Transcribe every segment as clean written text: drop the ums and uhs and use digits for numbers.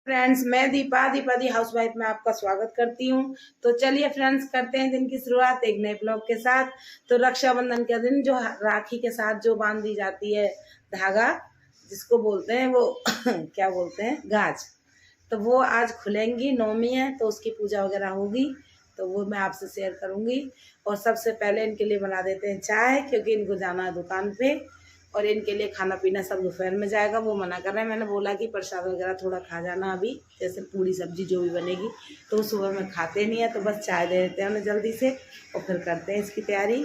Friends, मैं दीपा दी housewife में आपका स्वागत करती हूँ। तो चलिए फ्रेंड्स, करते हैं दिन की शुरुआत एक नए ब्लॉग के साथ। तो रक्षाबंधन के दिन जो राखी के साथ जो बांधी जाती है धागा, जिसको बोलते हैं वो क्या बोलते हैं, गाज, तो वो आज खुलेंगी। नवमी है तो उसकी पूजा वगैरह होगी, तो वो मैं आपसे शेयर करूँगी। और सबसे पहले इनके लिए बना देते हैं चाय, क्योंकि इनको जाना है दुकान पे। और इनके लिए खाना पीना सब दोपहर में जाएगा, वो मना कर रहे हैं। मैंने बोला कि प्रसाद वगैरह थोड़ा खा जाना अभी, जैसे पूरी सब्जी जो भी बनेगी, तो सुबह में खाते नहीं है, तो बस चाय दे देते हैं उन्हें जल्दी से और फिर करते हैं इसकी तैयारी।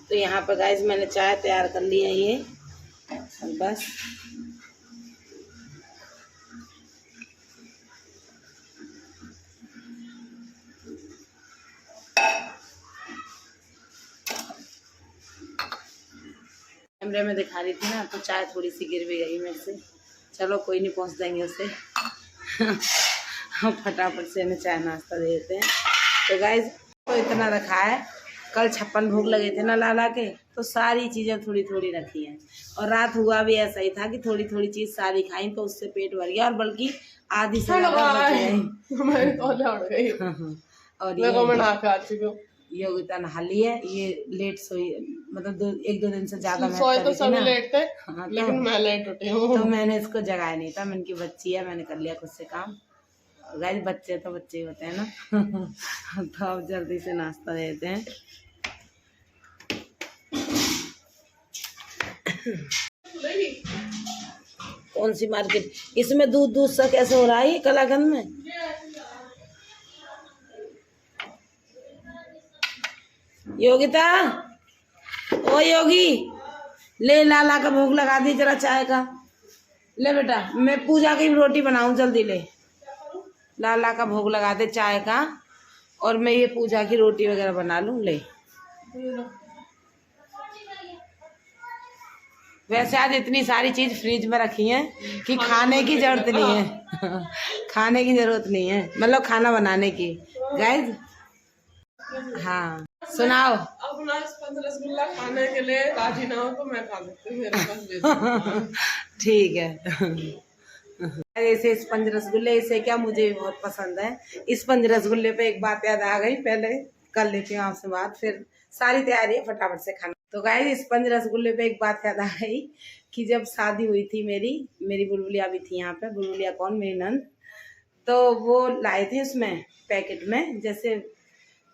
तो यहाँ पर गाइस मैंने चाय तैयार कर ली है ये, और बस कैमरे में दिखा रही थी ना, तो चाय थोड़ी सी गिर भी गई मेरे से। चलो कोई नहीं, पहुँच देंगे उसे। हम फटाफट से हमें चाय नाश्ता दे देते हैं। तो गाइज तो इतना रखा है, कल 56 भोग लगे थे ना लाला के, तो सारी चीज़ें थोड़ी थोड़ी रखी हैं। और रात हुआ भी ऐसा ही था कि थोड़ी थोड़ी चीज़ सारी खाई, तो उससे पेट भर गया, और बल्कि आधी से और योगिता नहा ली है। ये लेट सोई, मतलब एक दो दिन से ज्यादा तो सभी लेट थे। हाँ, लेकिन मैं लेट उठी हूँ, तो मैंने इसको जगाया नहीं था। मैंने की बच्ची है, मैंने कर लिया खुद से काम। गाइस बच्चे तो बच्चे ही होते हैं ना। तो अब जल्दी से नाश्ता दे देते हैं। कौन सी मार्केट, इसमें दूध दूध सा कैसे हो रहा है कलाकंद में? योगिता, ओ योगी, ले लाला का भोग लगा दी जरा चाय का। ले बेटा, मैं पूजा की रोटी बनाऊं, जल्दी ले। लाला का भोग लगा दे चाय का, और मैं ये पूजा की रोटी वगैरह बना लूं। ले, वैसे आज इतनी सारी चीज फ्रिज में रखी है कि खाने की जरूरत नहीं है। खाने की जरूरत नहीं है, मतलब खाना बनाने की। गाइस हाँ सुनाओ। अपना रसगुल्ला खाने के लिए राजी ना हो तो मैं खा लेती हूँ, मेरे पास ठीक है। ऐसे स्पंज रसगुल्ले, इसे क्या, मुझे भी बहुत पसंद है। स्पंज रसगुल्ले पे एक बात याद आ गई, पहले कर लेती हूँ आपसे बात, फिर सारी तैयारी है फटाफट से खाना। तो गाइस स्पंज रसगुल्ले पे एक बात याद आ गई कि जब शादी हुई थी मेरी बुलबुलिया भी थी यहाँ पे। बुलबुलिया कौन, मेरी नंद। तो वो लाए थे उसमें पैकेट में, जैसे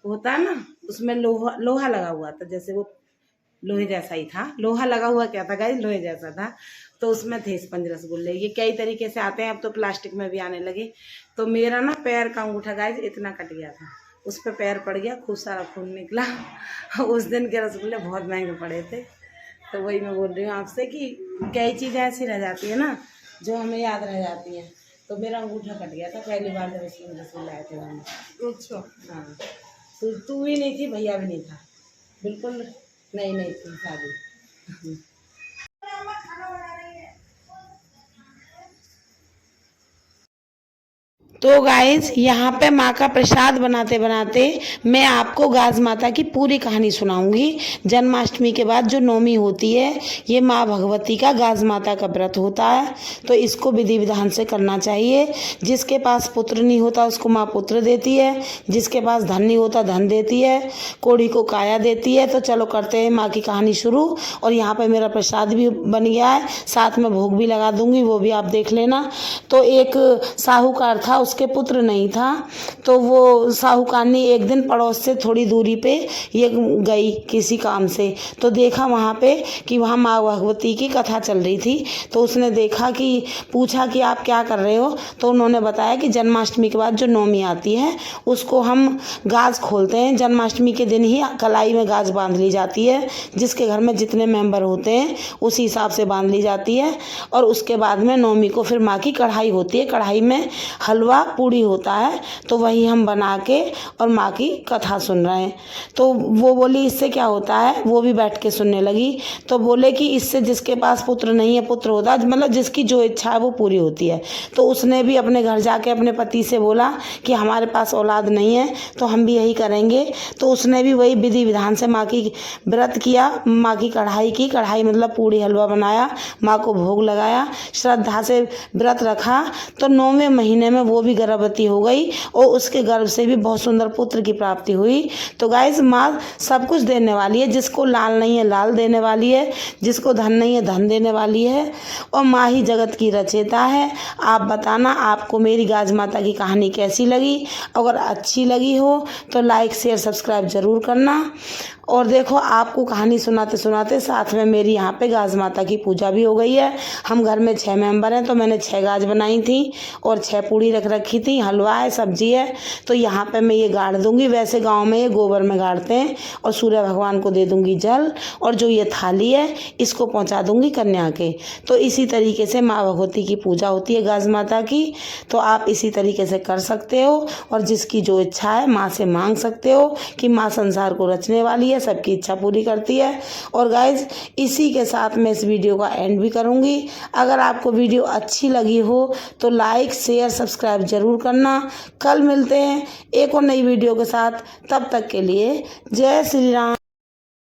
होता है ना, उसमें लोहा लगा हुआ था, जैसे वो लोहे जैसा ही था। लोहा लगा हुआ क्या था गाइस, लोहे जैसा था। तो उसमें थे स्पंज रसगुल्ले। ये कई तरीके से आते हैं, अब तो प्लास्टिक में भी आने लगे। तो मेरा ना पैर का अंगूठा गाइस इतना कट गया था, उस पर पैर पड़ गया, खूब सारा खून निकला। उस दिन के रसगुल्ले बहुत महंगे पड़े थे। तो वही मैं बोल रही हूँ आपसे कि कई चीज़ें ऐसी रह जाती है ना, जो हमें याद रह जाती हैं। तो मेरा अंगूठा कट गया था पहली बार जब स्पंज रसगुल्ले आए थे वहाँ। अच्छा हाँ, तू भी नहीं थी, भैया भी नहीं था, बिल्कुल नहीं थी शादी। तो गाइस यहाँ पे माँ का प्रसाद बनाते बनाते मैं आपको गाज माता की पूरी कहानी सुनाऊंगी। जन्माष्टमी के बाद जो नवमी होती है, ये माँ भगवती का गाज माता का व्रत होता है। तो इसको विधि विधान से करना चाहिए। जिसके पास पुत्र नहीं होता उसको माँ पुत्र देती है, जिसके पास धन नहीं होता धन देती है, कोढ़ी को काया देती है। तो चलो करते हैं माँ की कहानी शुरू। और यहाँ पे मेरा प्रसाद भी बन गया है, साथ में भोग भी लगा दूंगी, वो भी आप देख लेना। तो एक साहूकार था, उसके पुत्र नहीं था। तो वो साहूकारनी एक दिन पड़ोस से थोड़ी दूरी पे ये गई किसी काम से, तो देखा वहाँ पे कि वहाँ माँ भगवती की कथा चल रही थी। तो उसने देखा कि, पूछा कि आप क्या कर रहे हो? तो उन्होंने बताया कि जन्माष्टमी के बाद जो नवमी आती है उसको हम गाज खोलते हैं। जन्माष्टमी के दिन ही कलाई में गाज बांध ली जाती है, जिसके घर में जितने मेंबर होते हैं उसी हिसाब से बांध ली जाती है। और उसके बाद में नवमी को फिर माँ की कढ़ाई होती है, कढ़ाई में हलवा का पूड़ी होता है, तो वही हम बना के और माँ की कथा सुन रहे हैं। तो वो बोली इससे क्या होता है, वो भी बैठ के सुनने लगी। तो बोले कि इससे जिसके पास पुत्र नहीं है पुत्र होता है, मतलब जिसकी जो इच्छा है वो पूरी होती है। तो उसने भी अपने घर जाके अपने पति से बोला कि हमारे पास औलाद नहीं है तो हम भी यही करेंगे। तो उसने भी वही विधि विधान से माँ की व्रत किया, माँ की कढ़ाई मतलब पूड़ी हलवा बनाया, माँ को भोग लगाया, श्रद्धा से व्रत रखा। तो 9वें महीने में वो भी गर्भवती हो गई और उसके गर्भ से भी बहुत सुंदर पुत्र की प्राप्ति हुई। तो गाइस, माँ सब कुछ देने वाली है, जिसको लाल नहीं है लाल देने वाली है, जिसको धन नहीं है धन देने वाली है, और माँ ही जगत की रचयिता है। आप बताना आपको मेरी गाज माता की कहानी कैसी लगी। अगर अच्छी लगी हो तो लाइक शेयर सब्सक्राइब जरूर करना। और देखो, आपको कहानी सुनाते सुनाते साथ में मेरी यहाँ पे गाज माता की पूजा भी हो गई है। हम घर में 6 मेंबर हैं, तो मैंने 6 गाज बनाई थी और 6 पूड़ी रख रखी थी, हलवा है, सब्जी है। तो यहाँ पे मैं ये गाड़ दूंगी। वैसे गांव में ये गोबर में गाड़ते हैं। और सूर्य भगवान को दे दूंगी जल, और जो ये थाली है इसको पहुँचा दूंगी कन्या के। तो इसी तरीके से माँ भगवती की पूजा होती है गाज माता की। तो आप इसी तरीके से कर सकते हो, और जिसकी जो इच्छा है माँ से मांग सकते हो कि माँ संसार को रचने वाली है, सबकी इच्छा पूरी करती है। और गाइज, इसी के साथ मैं इस वीडियो का एंड भी करूंगी। अगर आपको वीडियो अच्छी लगी हो तो लाइक शेयर सब्सक्राइब जरूर करना। कल मिलते हैं एक और नई वीडियो के साथ, तब तक के लिए जय श्री राम।